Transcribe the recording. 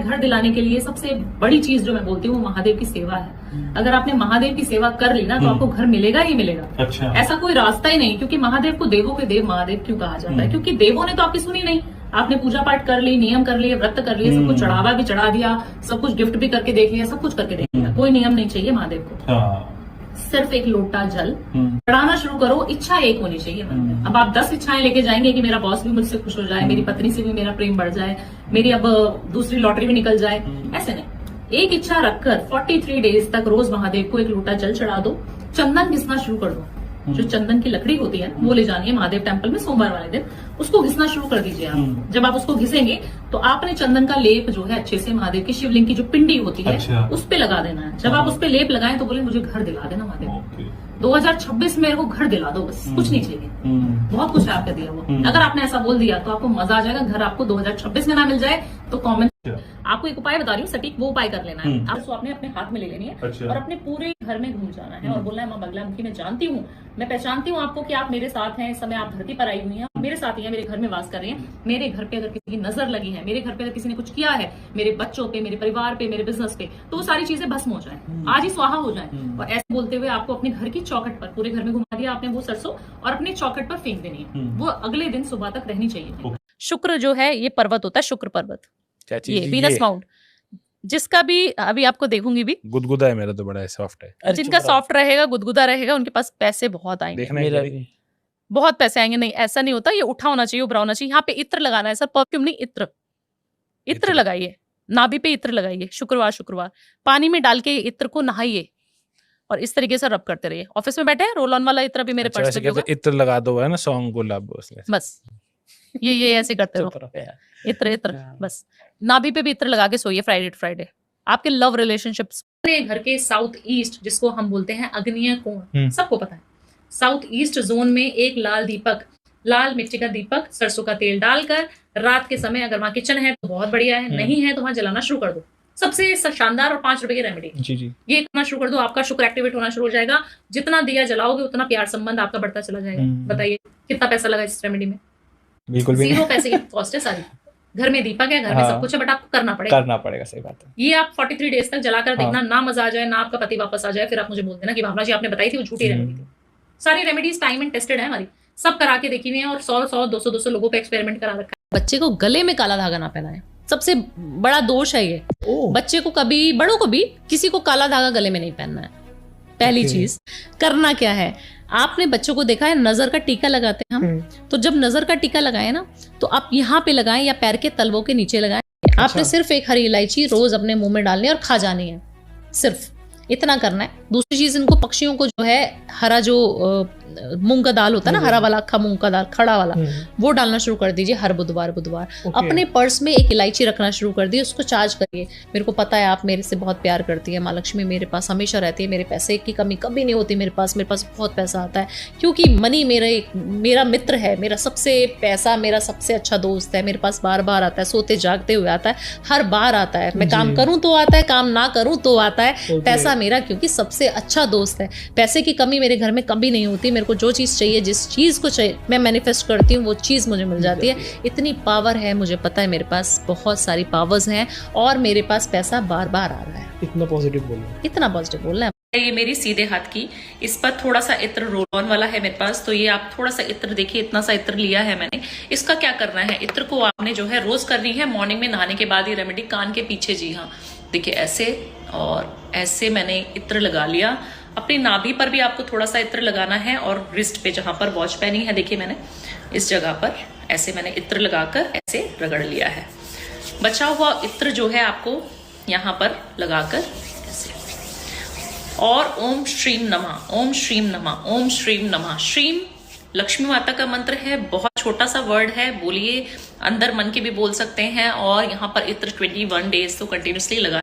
घर दिलाने के लिए सबसे बड़ी चीज जो मैं बोलती हूँ महादेव की सेवा है। अगर आपने महादेव की सेवा कर ली ना तो आपको घर मिलेगा ही मिलेगा। अच्छा। ऐसा कोई रास्ता ही नहीं, क्योंकि महादेव को देवों के देव महादेव क्यों कहा जाता है? क्योंकि देवों ने तो आपकी सुनी नहीं। आपने पूजा पाठ कर ली, नियम कर लिए, व्रत कर लिए, सब कुछ चढ़ावा भी चढ़ा दिया, सब कुछ गिफ्ट भी करके देख लिया, सब कुछ करके देख लिया, कोई नियम नहीं चाहिए महादेव को। सिर्फ एक लोटा जल चढ़ाना शुरू करो, इच्छा एक होनी चाहिए मन में। अब आप 10 इच्छाएं लेके जाएंगे कि मेरा बॉस भी मुझसे खुश हो जाए, मेरी पत्नी से भी मेरा प्रेम बढ़ जाए, मेरी अब दूसरी लॉटरी भी निकल जाए, ऐसे नहीं। एक इच्छा रखकर 43 डेज तक रोज महादेव को एक लोटा जल चढ़ा दो, चंदन घिसना शुरू कर दो। जो चंदन की लकड़ी होती है वो ले जानी है महादेव टेम्पल में सोमवार वाले दिन, उसको घिसना शुरू कर दीजिए आप। जब आप उसको घिसेंगे तो आपने चंदन का लेप जो है अच्छे से महादेव की शिवलिंग की जो पिंडी होती है उस पे लगा देना है। जब आप उस पे लेप लगाएं तो बोले मुझे घर दिला देना महादेव, 2026 में मेरे को घर दिला दो, बस कुछ नहीं चाहिए, बहुत कुछ है आपका दिया हुआ। अगर आपने ऐसा बोल दिया तो आपको मजा आ जाएगा। घर आपको 2026 में ना मिल जाए तो कॉमेंट। आपको एक उपाय बता रही हूँ सटीक, वो उपाय कर लेना है। आप उसको अपने हाथ में ले लेनी है और अपने पूरे घर में घूम जाना है और बोलना है माँ बगलामुखी मैं जानती हूँ, मैं पहचानती हूँ आपको कि आप मेरे साथ हैं, इस समय आप धरती पर आई हुई हैं, मेरे साथ ही हैं, मेरे घर में वास कर रहे हैं। मेरे घर पे अगर किसी की नजर लगी है, मेरे घर पे अगर किसी ने कुछ किया है, मेरे बच्चों पे, मेरे परिवार पे, मेरे बिजनेस पे, तो वो सारी चीजें भस्म हो जाए, आज ही स्वाहा हो जाए। और ऐसे बोलते हुए आपको अपने घर की चौखट पर, पूरे घर में घुमा दिया आपने वो सरसों, और अपने चौखट पर फेंक देनी है। वो अगले दिन सुबह तक रहनी चाहिए। शुक्र जो है ये पर्वत होता है, शुक्र पर्वत, ये वीनस माउंट, जिसका भी अभी आपको देखूंगी भी गुदगुदा है, मेरा तो बड़ा सॉफ्ट है। जिनका सॉफ्ट रहेगा, गुदगुदा रहेगा, उनके पास पैसे बहुत आएंगे, बहुत पैसे आएंगे। नहीं ऐसा नहीं होता, ये उठा होना चाहिए, उभरा होना चाहिए। यहाँ पे इत्र लगाना है सर, परफ्यूम नहीं, इत्र। इत्र लगाइए, नाभि पे इत्र लगाइए, शुक्रवार पानी में डाल के इत्र को नहाइए और इस तरीके से रब करते रहिए। ऑफिस में बैठे हैं, रोल ऑन वाला इत्र भी मेरे पर्स में, इत्र लगा दो है ना, सॉन्ग गुलाब, बस ये ऐसे करते रहो, इत्र बस। नाभि पे भी इत्र लगा के सोइए फ्राइडे टू फ्राइडे। आपके लव रिलेशनशिप्स, घर के साउथ ईस्ट जिसको हम बोलते हैं अग्निय कोण, सबको पता है, साउथ ईस्ट जोन में एक लाल दीपक, लाल मिट्टी का दीपक सरसों का तेल डालकर रात के समय, अगर वहां किचन है तो बहुत बढ़िया है, नहीं है तो वहां जलाना शुरू कर दो। सबसे शानदार और 5 रुपए की रेमेडी जी। ये करना शुरू कर दो, आपका शुक्र एक्टिवेट होना शुरू हो जाएगा। जितना दिया जलाओगे उतना प्यार संबंध आपका बढ़ता चला जाएगा। बताइए कितना पैसा लगा इस रेमेडी में? बिल्कुल 0 पैसे की कॉस्ट है सारी। घर में दीपक है, घर में सब कुछ है, बट आपको करना पड़ेगा। सही बात है। ये आप 43 डेज तक जलाकर देखना, ना मजा आ जाए, ना आपका पति वापस आ जाए, फिर आप मुझे बोल देना कि भावना जी आपने बताई थी वो झूठी रेमेडी थी। सारी रेमेडीज टाइम एंड टेस्टेड है हमारी, सब करा के देखी हुई है और 100 200 लोगों पे एक्सपेरिमेंट करा रखा है। बच्चे को गले में काला धागा ना पहनाए, सबसे बड़ा दोष है ये। बच्चे को कभी, बड़ों को भी, किसी को काला धागा गले में नहीं पहनना है। पहली चीज करना क्या है, आपने बच्चों को देखा है नजर का टीका लगाते हैं हम, तो जब नजर का टीका लगाए ना तो आप यहाँ पे लगाएं या पैर के तलवों के नीचे लगाएं। आपने सिर्फ एक हरी इलायची रोज अपने मुंह में डालनी है और खा जानी है, सिर्फ इतना करना है। दूसरी चीज, इनको पक्षियों को जो है हरा जो मूंग का दाल होता है ना, हरा वाला अक्खा मूंग का दाल खड़ा वाला, वो डालना शुरू कर दीजिए हर बुधवार। अपने पर्स में एक इलायची रखना शुरू कर दिए, उसको चार्ज करिए। मेरे को पता है आप मेरे से बहुत प्यार करती है, माँ लक्ष्मी मेरे पास हमेशा रहती है, मेरे पैसे की कमी कभी नहीं होती मेरे पास बहुत पैसा आता है, क्योंकि मनी मेरा मित्र है, मेरा सबसे पैसा मेरा सबसे अच्छा दोस्त है, मेरे पास बार बार आता है, सोते जागते हुए आता है, हर बार आता है। मैं काम करूं तो आता है, काम ना करूं तो आता है। पैसा मेरा क्योंकि सबसे अच्छा दोस्त है, पैसे की कमी मेरे घर में कभी नहीं होती। मेरे को जो चीज चाहिए, जिस चीज को चाहिए मैं मैनिफेस्ट करती हूँ, वो चीज मुझे मिल जाती है। इतनी पावर है, मुझे पता है मेरे पास बहुत सारी पावर्स हैं और मेरे पास पैसा बार बार आ रहा है। इतना पॉजिटिव बोलना है। ये मेरी सीधे हाथ की, इस पर थोड़ा सा इत्र रोल ऑन वाला है मेरे पास, तो ये आप थोड़ा सा इत्र देखिए, इतना सा इत्र लिया है मैंने। इसका क्या करना है, इत्र को आपने जो है रोज करनी है मॉर्निंग में नहाने के बाद। ये रेमेडी कान के पीछे, जी हाँ देखिए ऐसे और ऐसे मैंने इत्र लगा लिया। अपनी नाभि पर भी आपको थोड़ा सा इत्र लगाना है और रिस्ट पे जहां पर वॉच पहनी है, देखिए मैंने इस जगह पर ऐसे मैंने इत्र लगाकर ऐसे रगड़ लिया है। बचा हुआ इत्र जो है आपको यहाँ पर लगाकर ऐसे, और ओम श्रीम नमः, ओम श्रीम नमः, ओम श्रीम नमः। श्रीम लक्ष्मी माता का मंत्र है, बहुत छोटा सा वर्ड है, बोलिए, अंदर मन के भी बोल सकते हैं। और यहाँ पर इत्र 21 डेज तो कंटिन्यूसली लगा